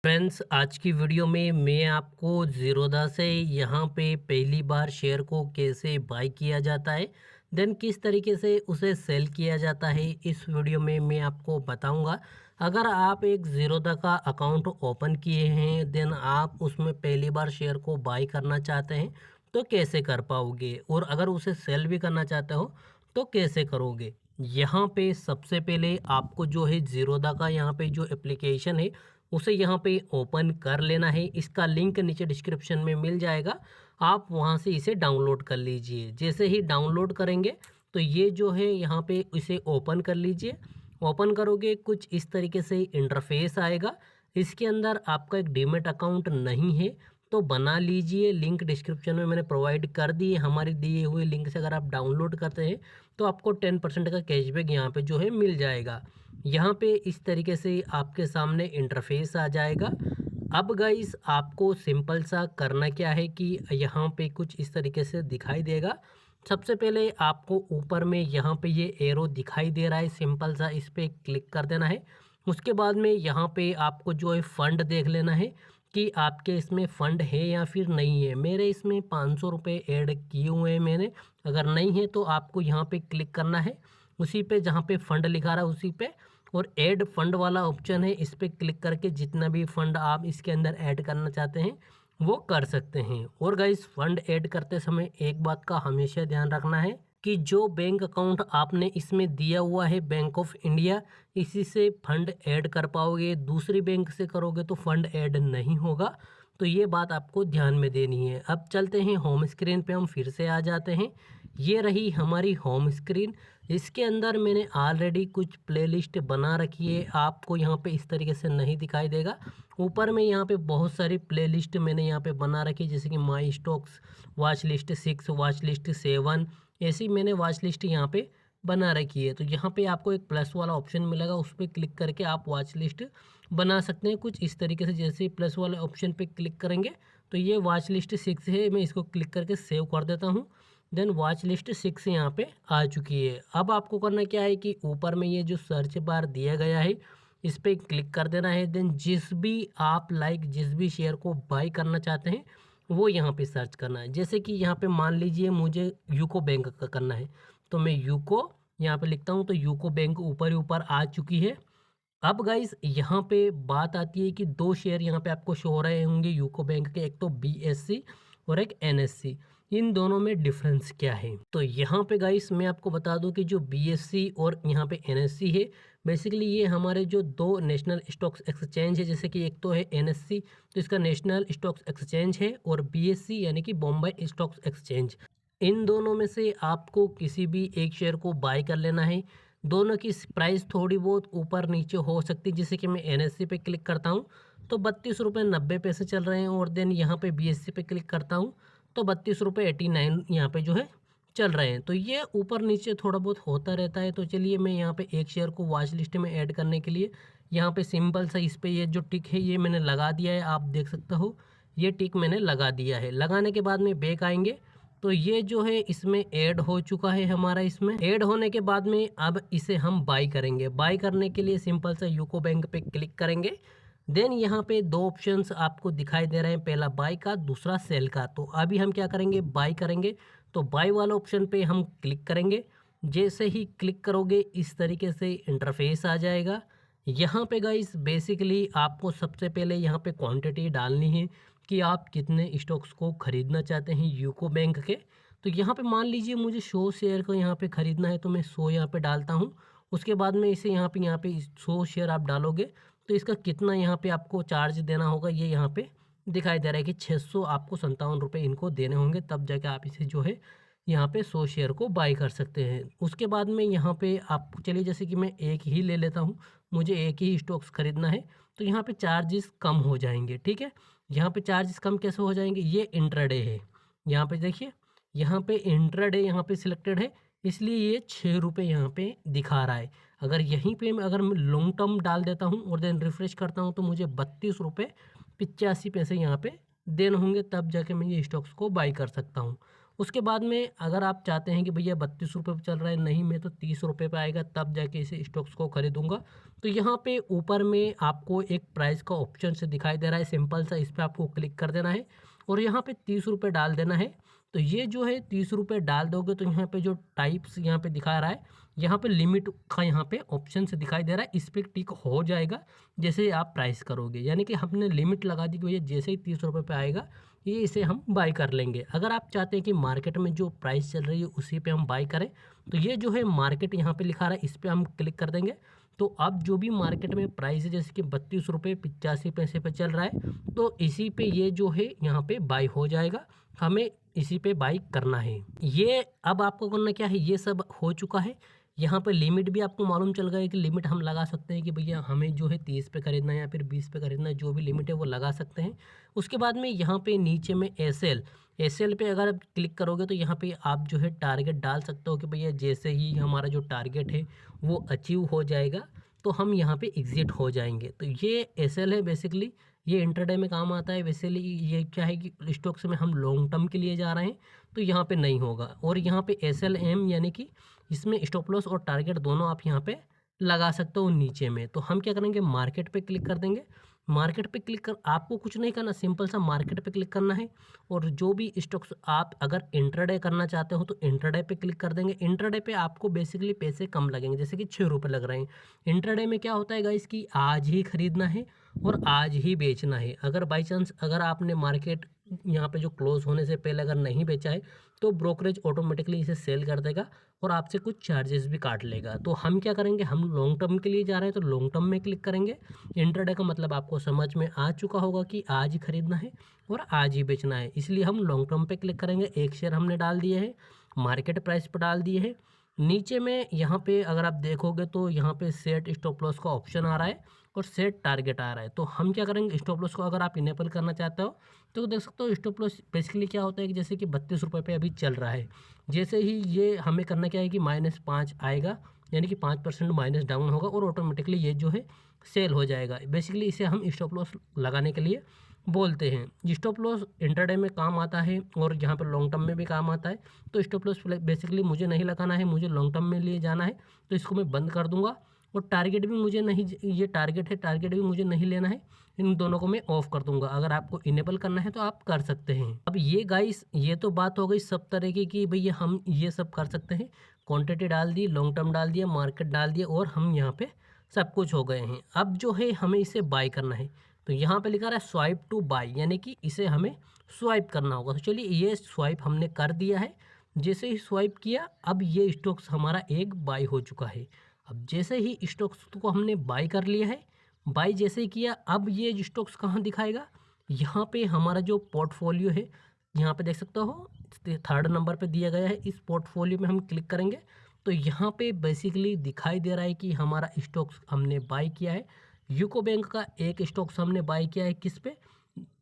Friends, आज की video में मैं आपको ज़ीरोधा से यहाँ पे पहली बार शेयर को कैसे बाय किया जाता है, देन किस तरीके से उसे सेल किया जाता है, इस वीडियो में मैं आपको बताऊंगा। अगर आप एक ज़ीरोधा का अकाउंट ओपन किए हैं, देन आप उसमें पहली बार शेयर को बाय करना चाहते हैं तो कैसे कर पाओगे, और अगर उसे सेल भी करना चाहते हो तो कैसे करोगे। यहाँ पे सबसे पहले आपको जो है ज़ीरोधा का यहाँ पे जो एप्लीकेशन है उसे यहाँ पे ओपन कर लेना है। इसका लिंक नीचे डिस्क्रिप्शन में मिल जाएगा, आप वहाँ से इसे डाउनलोड कर लीजिए। जैसे ही डाउनलोड करेंगे तो ये जो है यहाँ पे इसे ओपन कर लीजिए। ओपन करोगे कुछ इस तरीके से इंटरफेस आएगा। इसके अंदर आपका एक डीमैट अकाउंट नहीं है तो बना लीजिए, लिंक डिस्क्रिप्शन में मैंने प्रोवाइड कर दी है। हमारे दिए हुए लिंक से अगर आप डाउनलोड करते हैं तो आपको 10% का कैशबैक यहाँ पे जो है मिल जाएगा। यहाँ पे इस तरीके से आपके सामने इंटरफेस आ जाएगा। अब गाइस आपको सिंपल सा करना क्या है कि यहाँ पे कुछ इस तरीके से दिखाई देगा। सबसे पहले आपको ऊपर में यहाँ पे ये एरो दिखाई दे रहा है, सिंपल सा इस पर क्लिक कर देना है। उसके बाद में यहाँ पे आपको जो है फ़ंड देख लेना है कि आपके इसमें फ़ंड है या फिर नहीं है। मेरे इसमें 500 रुपये ऐड किए हुए हैं मैंने, अगर नहीं है तो आपको यहाँ पे क्लिक करना है उसी पे जहाँ पे फ़ंड लिखा रहा है उसी पे, और ऐड फंड वाला ऑप्शन है, इस पर क्लिक करके जितना भी फ़ंड आप इसके अंदर ऐड करना चाहते हैं वो कर सकते हैं। और गाइस फ़ंड ऐड करते समय एक बात का हमेशा ध्यान रखना है कि जो बैंक अकाउंट आपने इसमें दिया हुआ है बैंक ऑफ इंडिया, इसी से फंड ऐड कर पाओगे। दूसरी बैंक से करोगे तो फंड ऐड नहीं होगा, तो ये बात आपको ध्यान में देनी है। अब चलते हैं होम स्क्रीन पे, हम फिर से आ जाते हैं। ये रही हमारी होम स्क्रीन। इसके अंदर मैंने ऑलरेडी कुछ प्लेलिस्ट बना रखी है, आपको यहाँ पे इस तरीके से नहीं दिखाई देगा। ऊपर में यहाँ पे बहुत सारी प्लेलिस्ट मैंने यहाँ पे बना रखी है, जैसे कि my stocks, watch list 6, watch list 7, ऐसी मैंने वॉच लिस्ट यहाँ पे बना रखी है। तो यहाँ पे आपको एक प्लस वाला ऑप्शन मिलेगा, उस पर क्लिक करके आप वॉच लिस्ट बना सकते हैं कुछ इस तरीके से। जैसे ही प्लस वाले ऑप्शन पे क्लिक करेंगे तो ये वॉच लिस्ट 6 है, मैं इसको क्लिक करके सेव कर देता हूँ। देन वॉच लिस्ट 6 यहाँ पे आ चुकी है। अब आपको करना क्या है कि ऊपर में ये जो सर्च बार दिया गया है इस पर क्लिक कर देना है। देन जिस भी आप जिस भी शेयर को बाई करना चाहते हैं वो यहाँ पे सर्च करना है। जैसे कि यहाँ पे मान लीजिए मुझे यूको बैंक का करना है, तो मैं यूको यहाँ पे लिखता हूँ, तो यूको बैंक ऊपर ही ऊपर आ चुकी है। अब गाइस यहाँ पे बात आती है कि दो शेयर यहाँ पे आपको शो हो रहे होंगे यूको बैंक के, एक तो बीएससी और एक एनएससी। इन दोनों में डिफरेंस क्या है, तो यहाँ पे गाइस मैं आपको बता दूं कि जो बीएससी और यहाँ पे एनएससी है, बेसिकली ये हमारे जो दो नेशनल स्टॉक्स एक्सचेंज है। जैसे कि एक तो है एनएससी, तो इसका नेशनल स्टॉक्स एक्सचेंज है, और बीएससी यानी कि बॉम्बे स्टॉक्स एक्सचेंज। इन दोनों में से आपको किसी भी एक शेयर को बाय कर लेना है। दोनों की प्राइस थोड़ी बहुत ऊपर नीचे हो सकती है। जैसे कि मैं एनएससी पे क्लिक करता हूँ तो 32 रुपये 90 पैसे चल रहे हैं, और देन यहाँ पे बीएससी पे क्लिक करता हूँ तो 32 रुपये 89 यहाँ पे जो है चल रहे हैं। तो ये ऊपर नीचे थोड़ा बहुत होता रहता है। तो चलिए मैं यहाँ पे एक शेयर को वॉच लिस्ट में ऐड करने के लिए यहाँ पे सिंपल सा इस पर ये जो टिक है ये मैंने लगा दिया है, आप देख सकते हो ये टिक मैंने लगा दिया है। लगाने के बाद में बैक आएंगे तो ये जो है इसमें ऐड हो चुका है हमारा। इसमें ऐड होने के बाद में अब इसे हम बाई करेंगे। बाई करने के लिए सिंपल सा यूको बैंक पे क्लिक करेंगे। देन यहाँ पे दो ऑप्शंस आपको दिखाई दे रहे हैं, पहला बाई का, दूसरा सेल का। तो अभी हम क्या करेंगे, बाई करेंगे। तो बाई वाला ऑप्शन पे हम क्लिक करेंगे। जैसे ही क्लिक करोगे इस तरीके से इंटरफेस आ जाएगा। यहाँ पे गाइस बेसिकली आपको सबसे पहले यहाँ पे क्वांटिटी डालनी है कि आप कितने स्टॉक्स को ख़रीदना चाहते हैं यूको बैंक के। तो यहाँ पे मान लीजिए मुझे 100 शेयर को यहाँ पे ख़रीदना है, तो मैं 100 यहाँ पे डालता हूँ। उसके बाद में इसे यहाँ पे 100 शेयर आप डालोगे तो इसका कितना यहाँ पे आपको चार्ज देना होगा, ये यहाँ पे दिखाई दे रहा है कि 657 रुपये इनको देने होंगे, तब जाके आप इसे जो है यहाँ पे 100 शेयर को बाई कर सकते हैं। उसके बाद में यहाँ पे आप चलिए, जैसे कि मैं एक ही ले लेता हूँ, मुझे एक ही स्टॉक्स खरीदना है, तो यहाँ पे चार्जेस कम हो जाएंगे। ठीक है, यहाँ पे चार्जेस कम कैसे हो जाएंगे, ये इंट्राडे है। यहाँ पे देखिए, यहाँ पे इंट्राडे यहाँ पे सिलेक्टेड है, इसलिए ये 6 रुपये यहाँ पे दिखा रहा है। अगर यहीं पे अगर मैं लॉन्ग टर्म डाल देता हूँ और देन रिफ्रेश करता हूँ तो मुझे 32 रुपये 85 पैसे यहाँ पे देने होंगे, तब जाके मैं ये स्टॉक्स को बाई कर सकता हूँ। उसके बाद में अगर आप चाहते हैं कि भैया 32 रुपये पे चल रहा है, नहीं मैं तो 30 रुपये पे आएगा तब जाके इसे स्टॉक्स को खरीदूंगा, तो यहाँ पे ऊपर में आपको एक प्राइस का ऑप्शन से दिखाई दे रहा है सिंपल सा, इस पर आपको क्लिक कर देना है और यहाँ पे 30 रुपये डाल देना है। तो ये जो है 30 रुपये डाल दोगे तो यहाँ पे जो टाइप्स यहाँ पे दिखा रहा है, यहाँ पे लिमिट का यहाँ पे ऑप्शन से दिखाई दे रहा है, इस पर टिक हो जाएगा जैसे ही आप प्राइस करोगे, यानी कि हमने लिमिट लगा दी कि भैया जैसे ही 30 रुपये पे आएगा ये इसे हम बाई कर लेंगे। अगर आप चाहते हैं कि मार्केट में जो प्राइस चल रही है उसी पे हम बाई करें, तो ये जो है मार्केट यहाँ पे लिखा रहा है, इस पर हम क्लिक कर देंगे। तो अब जो भी मार्केट में प्राइस है जैसे कि 32 रुपये 85 पैसे पे चल रहा है, तो इसी पे ये जो है यहाँ पे बाई हो जाएगा, हमें इसी पे बाई करना है। ये अब आपको करना क्या है, ये सब हो चुका है। यहाँ पे लिमिट भी आपको मालूम चल गया है कि लिमिट हम लगा सकते हैं कि भैया हमें जो है 30 पे खरीदना है या फिर 20 पे खरीदना है, जो भी लिमिट है वो लगा सकते हैं। उसके बाद में यहाँ पे नीचे में एसएल पे अगर आप क्लिक करोगे तो यहाँ पे आप जो है टारगेट डाल सकते हो कि भैया जैसे ही हमारा जो टारगेट है वो अचीव हो जाएगा तो हम यहाँ पे एग्ज़िट हो जाएंगे। तो ये एसएल है बेसिकली, ये इंटरडे में काम आता है। बेसिकली ये क्या है कि स्टॉक्स में हम लॉन्ग टर्म के लिए जा रहे हैं तो यहाँ पे नहीं होगा। और यहाँ पे SLM यानी कि इसमें स्टॉप लॉस और टारगेट दोनों आप यहाँ पे लगा सकते हो नीचे में। तो हम क्या करेंगे, मार्केट पे क्लिक कर देंगे। मार्केट पे क्लिक कर आपको कुछ नहीं करना, सिंपल सा मार्केट पे क्लिक करना है और जो भी स्टॉक्स आप अगर इंट्राडे करना चाहते हो तो इंट्राडे पे क्लिक कर देंगे। इंट्राडे पे आपको बेसिकली पैसे कम लगेंगे, जैसे कि 6 रुपये लग रहे हैं। इंट्राडे में क्या होता है गाइस कि आज ही खरीदना है और आज ही बेचना है। अगर बाई चांस अगर आपने मार्केट यहाँ पे जो क्लोज होने से पहले अगर नहीं बेचा है तो ब्रोकरेज ऑटोमेटिकली इसे सेल कर देगा और आपसे कुछ चार्जेस भी काट लेगा। तो हम क्या करेंगे, हम लॉन्ग टर्म के लिए जा रहे हैं तो लॉन्ग टर्म में क्लिक करेंगे। इंट्राडे का मतलब आपको समझ में आ चुका होगा कि आज ही खरीदना है और आज ही बेचना है, इसलिए हम लॉन्ग टर्म पे क्लिक करेंगे। एक शेयर हमने डाल दिए है, मार्केट प्राइस पर डाल दिए है। नीचे में यहाँ पे अगर आप देखोगे तो यहाँ पे सेट स्टॉप लॉस का ऑप्शन आ रहा है और सेट टारगेट आ रहा है। तो हम क्या करेंगे, स्टॉप लॉस को अगर आप इनेबल करना चाहते हो तो देख सकते हो स्टॉप लॉस बेसिकली क्या होता है कि जैसे कि 32 रुपये पे अभी चल रहा है, जैसे ही ये हमें करना क्या है कि -5 आएगा, यानी कि 5% माइनस डाउन होगा और ऑटोमेटिकली ये जो है सेल हो जाएगा। बेसिकली इसे हम स्टॉप लॉस लगाने के लिए बोलते हैं। स्टॉप लॉस इंट्राडे में काम आता है और यहाँ पर लॉन्ग टर्म में भी काम आता है। तो स्टॉप लॉस बेसिकली मुझे नहीं लगाना है, मुझे लॉन्ग टर्म में लिए जाना है, तो इसको मैं बंद कर दूंगा। और टारगेट भी मुझे नहीं, ये टारगेट है, टारगेट भी मुझे नहीं लेना है, इन दोनों को मैं ऑफ कर दूंगा। अगर आपको इनेबल करना है तो आप कर सकते हैं। अब ये गाइस ये तो बात हो गई सब तरीके की, भैया हम ये सब कर सकते हैं। क्वांटिटी डाल दी, लॉन्ग टर्म डाल दिया, मार्केट डाल दिया और हम यहाँ पे सब कुछ हो गए हैं। अब जो है हमें इसे बाय करना है, तो यहाँ पे लिखा रहा है स्वाइप टू बाय, यानी कि इसे हमें स्वाइप करना होगा। तो चलिए ये स्वाइप हमने कर दिया है। जैसे ही स्वाइप किया अब ये स्टॉक्स हमारा एक बाय हो चुका है। अब जैसे ही स्टॉक्स को हमने बाय कर लिया है, बाय जैसे ही किया अब ये स्टॉक्स कहाँ दिखाएगा, यहाँ पे हमारा जो पोर्टफोलियो है यहाँ पे देख सकते हो 3rd नंबर पे दिया गया है। इस पोर्टफोलियो में हम क्लिक करेंगे तो यहाँ पे बेसिकली दिखाई दे रहा है कि हमारा स्टॉक्स हमने बाय किया है। यूको बैंक का एक स्टॉक्स हमने बाय किया है, किस पे,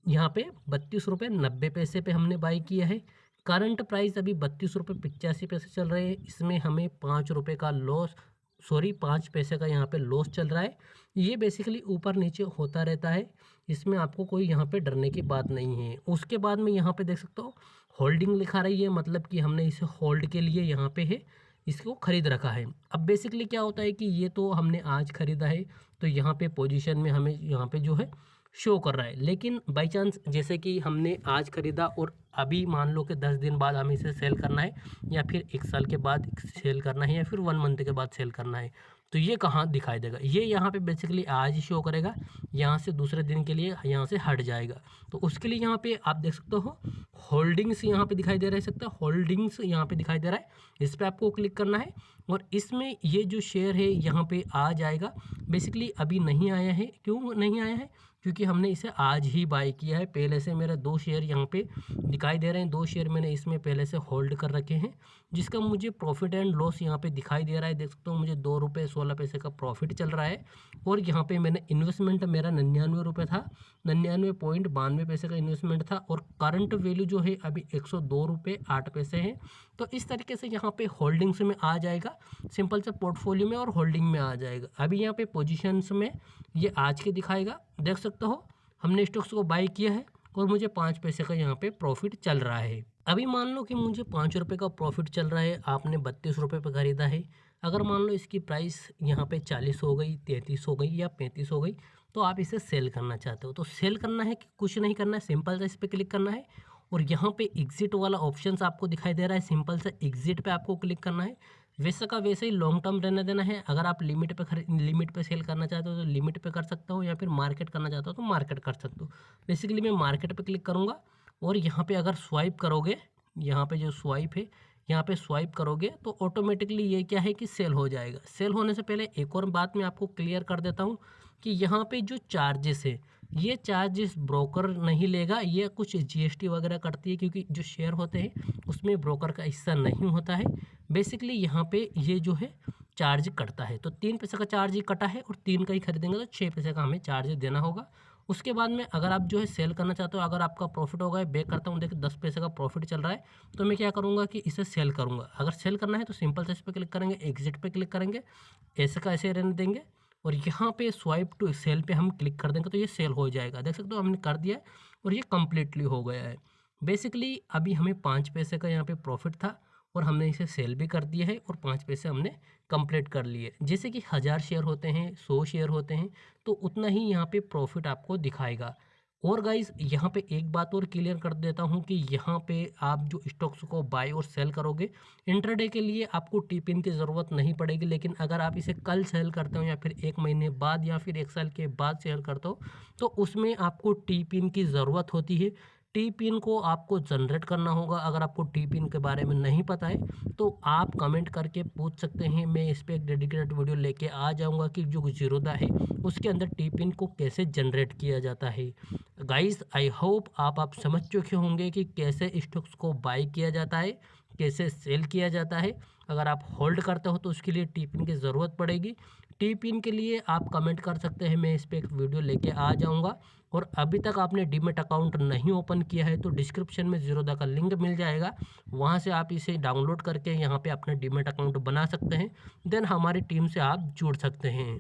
यहाँ पे 32 रुपये 90 पैसे पे हमने बाय किया है। करंट प्राइस अभी 32 रुपये 85 पैसे चल रहे हैं, इसमें हमें 5 रुपये का लॉस, 5 पैसे का यहाँ पे लॉस चल रहा है। ये बेसिकली ऊपर नीचे होता रहता है, इसमें आपको कोई यहाँ पे डरने की बात नहीं है। उसके बाद में यहाँ पे देख सकते हो होल्डिंग लिखा रही है, मतलब कि हमने इसे होल्ड के लिए यहाँ पे है, इसको खरीद रखा है। अब बेसिकली क्या होता है कि ये तो हमने आज खरीदा है तो यहाँ पे पोजीशन में हमें यहाँ पे जो है शो कर रहा है, लेकिन बाई चांस जैसे कि हमने आज खरीदा और अभी मान लो कि 10 दिन बाद हमें इसे सेल करना है या फिर 1 साल के बाद सेल करना है या फिर 1 मंथ के बाद सेल करना है, तो ये कहाँ दिखाई देगा, ये यहाँ पे बेसिकली आज ही शो करेगा, यहाँ से दूसरे दिन के लिए यहाँ से हट जाएगा। तो उसके लिए यहाँ पे आप देख सकते हो होल्डिंग्स यहाँ पे दिखाई दे रहा है, होल्डिंग्स यहाँ पे दिखाई दे रहा है, इस पर आपको क्लिक करना है और इसमें ये जो शेयर है यहाँ पे आ जाएगा। बेसिकली अभी नहीं आया है, क्यों नहीं आया है, क्योंकि हमने इसे आज ही बाय किया है। पहले से मेरे 2 शेयर यहाँ पे दिखाई दे रहे हैं, 2 शेयर मैंने इसमें पहले से होल्ड कर रखे हैं, जिसका मुझे प्रॉफिट एंड लॉस यहाँ पे दिखाई दे रहा है। देख सकते हो मुझे 2 रुपये 16 पैसे का प्रॉफिट चल रहा है और यहाँ पे मैंने इन्वेस्टमेंट मेरा 99 रुपये था, 99.92 पैसे का इन्वेस्टमेंट था और करंट वैल्यू जो है अभी 102 रुपये 8 पैसे है। तो इस तरीके से यहाँ पे होल्डिंग्स में आ जाएगा, सिंपल से पोर्टफोलियो में और होल्डिंग में आ जाएगा। अभी यहाँ पे पोजीशंस में ये आज के दिखाएगा, देख सकते हो हमने स्टॉक्स को बाय किया है और मुझे 5 पैसे का यहाँ पे प्रॉफिट चल रहा है। अभी मान लो कि मुझे 5 रुपये का प्रॉफिट चल रहा है, आपने 32 रुपये पे खरीदा है। अगर मान लो इसकी प्राइस यहाँ पे 40 हो गई, 33 हो गई या 35 हो गई, तो आप इसे सेल करना चाहते हो। तो सेल करना है कि कुछ नहीं करना है, सिंपल सा इस पर क्लिक करना है और यहाँ पे एग्जिट वाला ऑप्शन आपको दिखाई दे रहा है, सिंपल से एग्जिट पे आपको क्लिक करना है। वैसे का वैसे ही लॉन्ग टर्म रहने देना है। अगर आप लिमिट पे सेल करना चाहते हो तो लिमिट पे कर सकते हो, या फिर मार्केट करना चाहते हो तो मार्केट कर सकते हो। बेसिकली मैं मार्केट पे क्लिक करूँगा और यहाँ पे अगर स्वाइप करोगे, यहाँ पे जो स्वाइप है यहाँ पे स्वाइप करोगे तो ऑटोमेटिकली ये क्या है कि सेल हो जाएगा। सेल होने से पहले एक और बात मैं आपको क्लियर कर देता हूँ कि यहाँ पे जो चार्जेस है, ये चार्जेस ब्रोकर नहीं लेगा, ये कुछ जीएसटी वगैरह कटती है, क्योंकि जो शेयर होते हैं उसमें ब्रोकर का हिस्सा नहीं होता है। बेसिकली यहाँ पे ये जो है चार्ज कटता है, तो 3 पैसे का चार्ज ही कटा है और 3 का ही खरीदेंगे तो 6 पैसे का हमें चार्ज देना होगा। उसके बाद में अगर आप जो है सेल करना चाहते हो, अगर आपका प्रॉफिट होगा, बैक करता हूँ, देखिए 10 पैसे का प्रॉफिट चल रहा है, तो मैं क्या करूँगा कि इसे सेल करूँगा। अगर सेल करना है तो सिंपल से इस पर क्लिक करेंगे, एग्जिट पे क्लिक करेंगे, ऐसे का ऐसे रहने देंगे और यहाँ पे स्वाइप टू सेल पे हम क्लिक कर देंगे तो ये सेल हो जाएगा। देख सकते हो हमने कर दिया है और ये कम्प्लीटली हो गया है। बेसिकली अभी हमें 5 पैसे का यहाँ पे प्रॉफिट था और हमने इसे सेल भी कर दिया है और 5 पैसे हमने कंप्लीट कर लिए। जैसे कि 1000 शेयर होते हैं, 100 शेयर होते हैं, तो उतना ही यहाँ पे प्रॉफिट आपको दिखाएगा। और गाइस यहाँ पे एक बात और क्लियर कर देता हूँ कि यहाँ पे आप जो स्टॉक्स को बाय और सेल करोगे, इंट्राडे के लिए आपको टी पिन की ज़रूरत नहीं पड़ेगी। लेकिन अगर आप इसे कल सेल करते हो या फिर 1 महीने बाद या फिर 1 साल के बाद सेल करते हो, तो उसमें आपको टी पिन की ज़रूरत होती है। टी पिन को आपको जनरेट करना होगा। अगर आपको टी पिन के बारे में नहीं पता है तो आप कमेंट करके पूछ सकते हैं, मैं इस पर एक डेडिकेटेड वीडियो लेके आ जाऊंगा कि जो ज़ीरोधा है उसके अंदर टी पिन को कैसे जनरेट किया जाता है। गाइस आई होप आप समझ चुके होंगे कि कैसे स्टॉक्स को बाय किया जाता है, कैसे सेल किया जाता है। अगर आप होल्ड करते हो तो उसके लिए टी पिन की ज़रूरत पड़ेगी। टी पिन के लिए आप कमेंट कर सकते हैं, मैं इस पर एक वीडियो लेके आ जाऊंगा। और अभी तक आपने डीमैट अकाउंट नहीं ओपन किया है तो डिस्क्रिप्शन में ज़ीरोधा का लिंक मिल जाएगा, वहां से आप इसे डाउनलोड करके यहाँ पे अपना डीमैट अकाउंट बना सकते हैं। देन हमारी टीम से आप जुड़ सकते हैं।